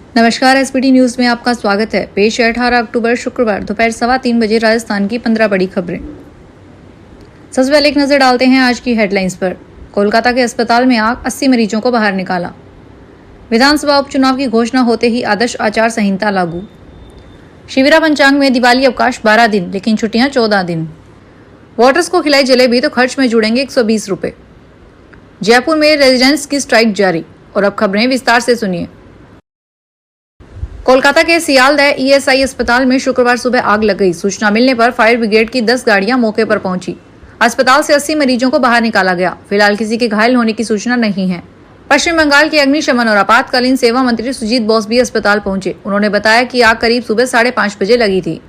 नमस्कार, SPT news में आपका स्वागत है। पेश है 18 अक्टूबर शुक्रवार दोपहर 3:15 बजे राजस्थान की 15 बड़ी खबरें। सबसे पहले एक नजर डालते हैं आज की हेडलाइंस पर। कोलकाता के अस्पताल में आग, 80 मरीजों को बाहर निकाला। विधानसभा उपचुनाव की घोषणा होते ही आदर्श आचार संहिता लागू। शिविरा पंचांग में दिवाली अवकाश 12 दिन, लेकिन छुट्टियां 14 दिन। वोटर्स को खिलाई जलेबी तो खर्च में जुड़ेंगे 120 रुपए। जयपुर में रेजिडेंट्स की स्ट्राइक जारी। और अब खबरें विस्तार से सुनिए। कोलकाता के सियालदह ईएसआई अस्पताल में शुक्रवार सुबह आग लग गई। सूचना मिलने पर फायर ब्रिगेड की 10 गाड़ियां मौके पर पहुंची। अस्पताल से 80 मरीजों को बाहर निकाला गया। फिलहाल किसी के घायल होने की सूचना नहीं है। पश्चिम बंगाल के अग्निशमन और आपातकालीन सेवा मंत्री सुजीत बोस भी अस्पताल पहुंचे। उन्होंने बताया कि आग करीब सुबह 5:30 बजे लगी थी।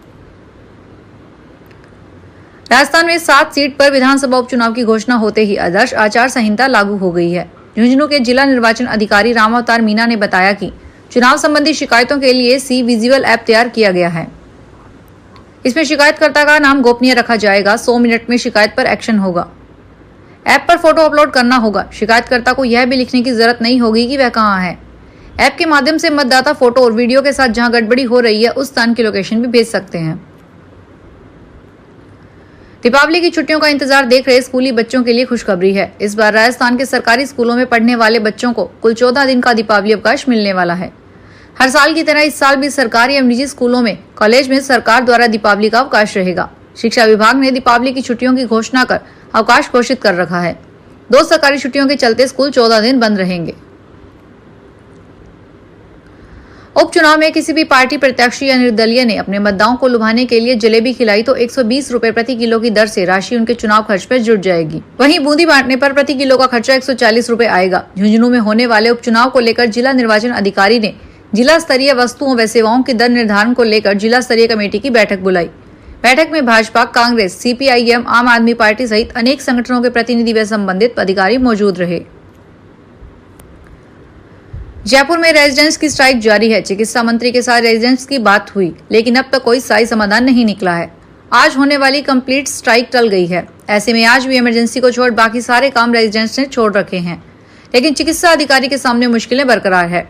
राजस्थान में 7 सीट पर विधानसभा उपचुनाव की घोषणा होते ही आदर्श आचार संहिता लागू हो गई है। झुंझुनू के जिला निर्वाचन अधिकारी रामावतार मीना ने बताया कि चुनाव संबंधी शिकायतों के लिए सी विजिबल ऐप तैयार किया गया है। इसमें शिकायतकर्ता का नाम गोपनीय रखा जाएगा। 100 मिनट में शिकायत पर एक्शन होगा। ऐप पर फोटो अपलोड करना होगा। शिकायतकर्ता को यह भी लिखने की जरूरत नहीं होगी कि वह कहां है। ऐप के माध्यम से मतदाता फोटो और वीडियो के साथ जहां गड़बड़ी हो रही है उस स्थान की लोकेशन भी भेज सकते हैं। दीपावली की छुट्टियों का इंतजार देख रहे स्कूली बच्चों के लिए खुशखबरी है। इस बार राजस्थान के सरकारी स्कूलों में पढ़ने वाले बच्चों को कुल 14 दिन का दीपावली अवकाश मिलने वाला है। हर साल की तरह इस साल भी सरकारी एवं निजी स्कूलों में कॉलेज में सरकार द्वारा दीपावली का अवकाश रहेगा। शिक्षा विभाग ने दीपावली की छुट्टियों की घोषणा कर अवकाश घोषित कर रखा है। 2 सरकारी छुट्टियों के चलते स्कूल 14 दिन बंद रहेंगे। उपचुनाव में किसी भी पार्टी प्रत्याशी या निर्दलीय ने अपने मतदाताओं को लुभाने के लिए जलेबी खिलाई तो 120 रुपए प्रति किलो की दर से राशि उनके चुनाव खर्च पर जुट जाएगी। वहीं बूंदी बांटने पर प्रति किलो का खर्चा 140 रुपए आएगा। झुंझुनू में होने वाले उपचुनाव को लेकर जिला निर्वाचन अधिकारी ने जिला स्तरीय वस्तुओं व सेवाओं के दर निर्धारण को लेकर जिला स्तरीय कमेटी की बैठक बुलाई। बैठक में भाजपा, कांग्रेस, सीपीआईएम, आम आदमी पार्टी सहित अनेक संगठनों के प्रतिनिधि व संबंधित अधिकारी मौजूद रहे। जयपुर में रेजिडेंट्स की स्ट्राइक जारी है। चिकित्सा मंत्री के साथ रेजिडेंट्स की बात हुई, लेकिन अब तक कोई स्थायी समाधान नहीं निकला है। आज होने वाली कंप्लीट स्ट्राइक टल गई है। ऐसे में आज भी इमरजेंसी को छोड़ बाकी सारे काम रेजिडेंट्स ने छोड़ रखे हैं, लेकिन चिकित्सा अधिकारी के सामने मुश्किलें बरकरार है।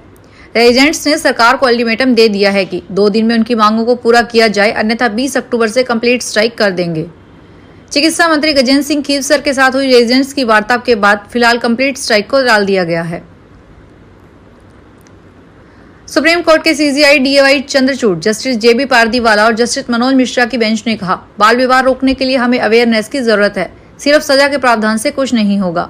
रेजिडेंट्स ने सरकार को अल्टीमेटम दे दिया है कि 2 दिन में उनकी मांगों को पूरा किया जाए, अन्यथा 20 अक्टूबर से कंप्लीट स्ट्राइक कर देंगे। चिकित्सा मंत्री गजेंद्र सिंह खीवसर के साथ हुई रेजिडेंट्स की वार्ता के बाद फिलहाल कंप्लीट स्ट्राइक को टाल दिया गया है। सुप्रीम कोर्ट के सीजेआई डीवाई चंद्रचूड़, जस्टिस जेबी पारदीवाला और जस्टिस मनोज मिश्रा की बेंच ने कहा, बाल विवाह रोकने के लिए हमें अवेयरनेस की जरूरत है, सिर्फ सजा के प्रावधान से कुछ नहीं होगा।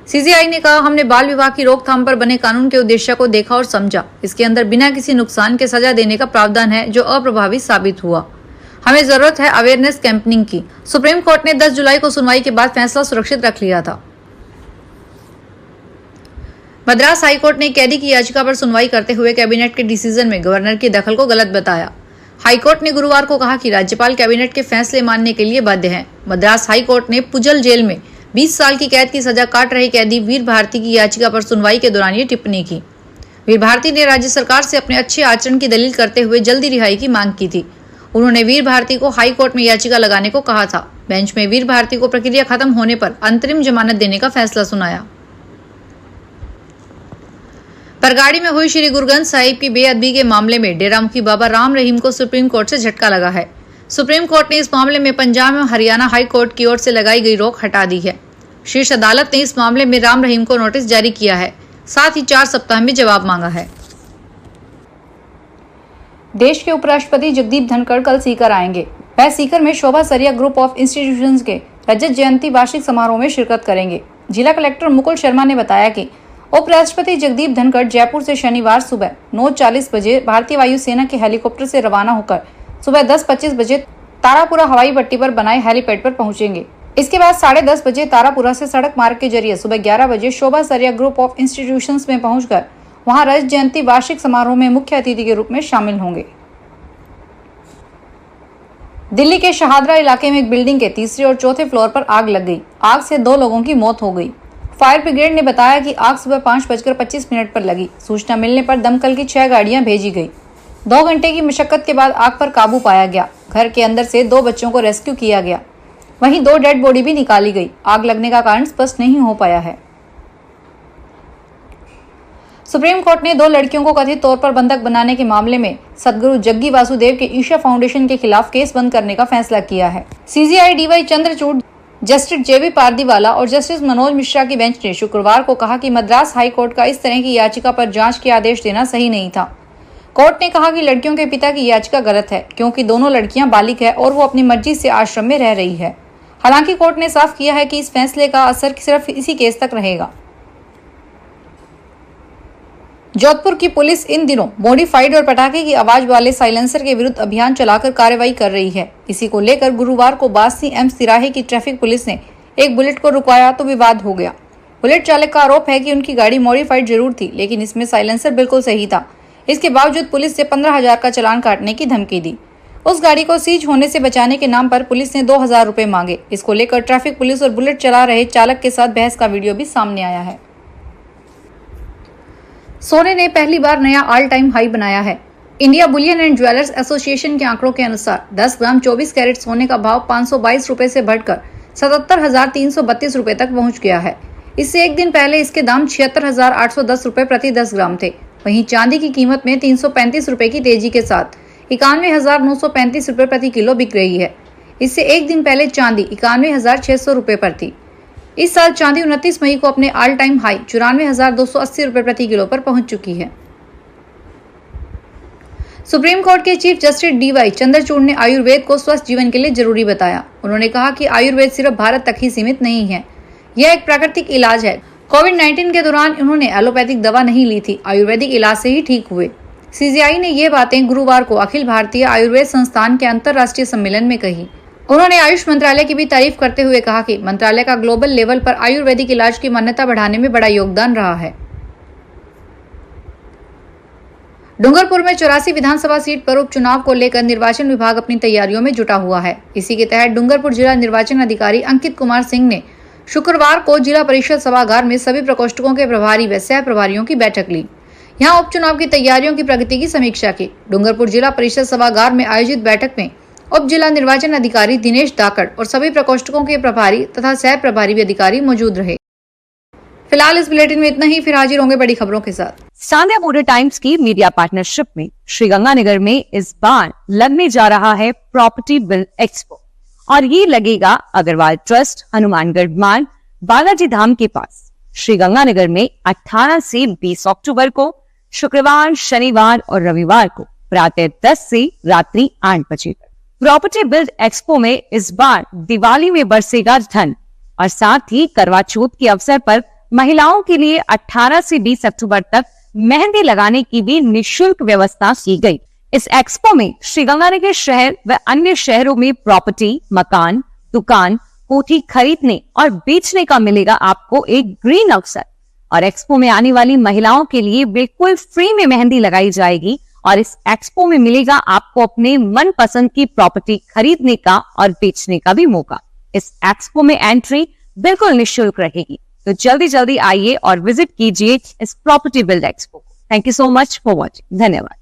सीजेआई ने कहा, हमने बाल विवाह की रोकथाम पर बने कानून के उद्देश्य को देखा और समझा। इसके अंदर बिना किसी नुकसान के सजा देने का प्रावधान है जो अप्रभावी साबित हुआ। हमें जरूरत है अवेयरनेस कैंपेनिंग की। सुप्रीम कोर्ट ने 10 जुलाई को सुनवाई के बाद फैसला सुरक्षित रख लिया था। मद्रास हाईकोर्ट ने कैदी की याचिका पर सुनवाई करते हुए कैबिनेट के डिसीजन में गवर्नर की दखल को गलत बताया। हाईकोर्ट ने गुरुवार को कहा कि राज्यपाल कैबिनेट के फैसले मानने के लिए बाध्य हैं। मद्रास हाईकोर्ट ने पुजल जेल में 20 साल की कैद की सजा काट रहे कैदी वीर भारती की याचिका पर सुनवाई के दौरान ये टिप्पणी की। वीर भारती ने राज्य सरकार से अपने अच्छे आचरण की दलील करते हुए जल्दी रिहाई की मांग की थी। उन्होंने वीर भारती को हाईकोर्ट में याचिका लगाने को कहा था। बेंच में वीर भारती को प्रक्रिया खत्म होने पर अंतरिम जमानत देने का फैसला सुनाया। बरगाड़ी में हुई श्री गुरु ग्रंथ साहिब की बेअदबी के मामले में डेरा मुखी बाबा राम रहीम को सुप्रीम कोर्ट से झटका लगा है। सुप्रीम कोर्ट ने इस मामले में पंजाब और हरियाणा हाई कोर्ट की ओर से लगाई गई रोक हटा दी है। शीर्ष अदालत ने इस मामले में राम रहीम को नोटिस जारी किया है, साथ ही 4 सप्ताह में जवाब मांगा है। देश के उपराष्ट्रपति जगदीप धनखड़ कल सीकर आएंगे। वह सीकर में शोभा सरिया ग्रुप ऑफ इंस्टीट्यूशंस के रजत जयंती वार्षिक समारोह में शिरकत करेंगे। जिला कलेक्टर मुकुल शर्मा ने बताया कि उपराष्ट्रपति जगदीप धनखड़ जयपुर से शनिवार सुबह 9:40 बजे भारतीय वायुसेना के हेलीकॉप्टर से रवाना होकर सुबह 10:25 बजे तारापुरा हवाई पट्टी पर बनाए हेलीपैड पर पहुंचेंगे। इसके बाद 10:30 बजे तारापुरा से सड़क मार्ग के जरिए सुबह 11 बजे शोभा सरिया ग्रुप ऑफ इंस्टीट्यूशंस में पहुंचकर वहां रजत जयंती वार्षिक समारोह में मुख्य अतिथि के रूप में शामिल होंगे। दिल्ली के शहादरा इलाके में एक बिल्डिंग के 3रे और 4थे फ्लोर पर आग लग गई। आग से 2 लोगों की मौत हो गई। फायर ब्रिगेड ने बताया कि आग सुबह 5:25 पर लगी। सूचना मिलने पर दमकल की 6 गाड़ियां भेजी गई। 2 घंटे की मशक्कत के बाद आग पर काबू पाया गया। घर के अंदर से 2 बच्चों को रेस्क्यू किया गया। वहीं 2 डेड बॉडी भी निकाली गई। आग लगने का कारण स्पष्ट नहीं हो पाया है। सुप्रीम कोर्ट ने 2 लड़कियों को कथित तौर पर बंधक बनाने के मामले में सदगुरु जग्गी वासुदेव के ईशा फाउंडेशन के खिलाफ केस बंद करने का फैसला किया है। CJI DY Chandrachud, justice JB Pardiwala और जस्टिस मनोज मिश्रा की बेंच ने शुक्रवार को कहा कि मद्रास हाई कोर्ट का इस तरह की याचिका पर जांच के आदेश देना सही नहीं था। कोर्ट ने कहा कि लड़कियों के पिता की याचिका गलत है क्योंकि दोनों लड़कियां बालिग है और वो अपनी मर्जी से आश्रम में रह रही है। हालांकि कोर्ट ने साफ किया है कि इस फैसले का असर सिर्फ इसी केस तक रहेगा। जोधपुर की पुलिस इन दिनों मॉडिफाइड और पटाखे की आवाज वाले साइलेंसर के विरुद्ध अभियान चलाकर कार्रवाई कर रही है। इसी को लेकर गुरुवार को बासी एम्स तिराहे की ट्रैफिक पुलिस ने एक बुलेट को रुकवाया तो विवाद हो गया। बुलेट चालक का आरोप है कि उनकी गाड़ी मॉडिफाइड जरूर थी, लेकिन इसमें साइलेंसर बिल्कुल सही था। इसके बावजूद पुलिस से 15,000 का चालान काटने की धमकी दी। उस गाड़ी को सीज होने से बचाने के नाम पर पुलिस ने 2,000 रुपए मांगे। इसको लेकर ट्रैफिक पुलिस और बुलेट चला रहे चालक के साथ बहस का वीडियो भी सामने आया है। सोने ने पहली बार नया ऑल टाइम हाई बनाया है। India Boolean and jewellers association के आंकड़ों के अनुसार 10 ग्राम 24 कैरेट सोने का भाव 522 रुपए से बढ़कर 77,332 रुपए तक पहुंच गया है। इससे एक दिन पहले इसके दाम 76,810 रुपए प्रति 10 ग्राम थे। वहीं चांदी की कीमत में 335 रुपए की तेजी के साथ 91,935 रुपए प्रति किलो बिक रही है। इससे एक दिन पहले चांदी 91,600 रुपए पर थी। इस साल चांदी 29 मई को अपने ऑल टाइम हाई 94,280 रुपए प्रति किलो पर पहुंच चुकी है। सुप्रीम कोर्ट के चीफ जस्टिस DY चंद्रचूड़ ने आयुर्वेद को स्वस्थ जीवन के लिए जरूरी बताया। उन्होंने कहा कि आयुर्वेद सिर्फ भारत तक ही सीमित नहीं है, यह एक प्राकृतिक इलाज है। कोविड-19 के दौरान उन्होंने एलोपैथिक दवा नहीं ली थी, आयुर्वेदिक इलाज से ही ठीक हुए। CJI ने ये बातें गुरुवार को अखिल भारतीय आयुर्वेद संस्थान के अंतर्राष्ट्रीय सम्मेलन में कही। उन्होंने आयुष मंत्रालय की भी तारीफ करते हुए कहा कि मंत्रालय का ग्लोबल लेवल पर आयुर्वेदिक इलाज की मान्यता बढ़ाने में बड़ा योगदान रहा है। डूंगरपुर में 84 विधानसभा सीट पर उपचुनाव को लेकर निर्वाचन विभाग अपनी तैयारियों में जुटा हुआ है। इसी के तहत डूंगरपुर जिला निर्वाचन अधिकारी अंकित कुमार सिंह ने शुक्रवार को जिला परिषद सभागार में सभी प्रकोष्ठकों के प्रभारी व सह प्रभारियों की बैठक ली। यहां उपचुनाव की तैयारियों की प्रगति की समीक्षा की। डूंगरपुर जिला परिषद सभागार में आयोजित बैठक में उप जिला निर्वाचन अधिकारी दिनेश दाकड़ और सभी प्रकोष्ठकों के प्रभारी तथा सह प्रभारी अधिकारी मौजूद रहे। फिलहाल इस बुलेटिन में इतना ही, फिर हाजिर होंगे बड़ी खबरों के साथ। सांध्या मोटर टाइम्स की मीडिया पार्टनरशिप में श्रीगंगानगर में इस बार लगने जा रहा है प्रॉपर्टी बिल्ड एक्सपो और ये लगेगा अग्रवाल ट्रस्ट, हनुमानगढ़ मार्ग, बालाजी धाम के पास। श्रीगंगानगर में 18 से 20 अक्टूबर को शुक्रवार, शनिवार और रविवार को प्रातः 10 से रात्रि 8 बजे तक। प्रॉपर्टी बिल्ड एक्सपो में इस बार दिवाली में बरसेगा धन और साथ ही करवा चौथ के अवसर पर महिलाओं के लिए 18 से 20 अक्टूबर तक मेहंदी लगाने की भी निःशुल्क व्यवस्था की गई। इस एक्सपो में श्रीगंगानगर शहर व अन्य शहरों में प्रॉपर्टी, मकान, दुकान, कोठी खरीदने और बेचने का मिलेगा आपको एक ग्रीन अवसर और एक्सपो में आने वाली महिलाओं के लिए बिल्कुल फ्री में मेहंदी लगाई जाएगी और इस एक्सपो में मिलेगा आपको अपने मनपसंद की प्रॉपर्टी खरीदने का और बेचने का भी मौका। इस एक्सपो में एंट्री बिल्कुल निःशुल्क रहेगी, तो जल्दी जल्दी आइए और विजिट कीजिए इस प्रॉपर्टी बिल्ड एक्सपो को। Thank you so much for watching. धन्यवाद।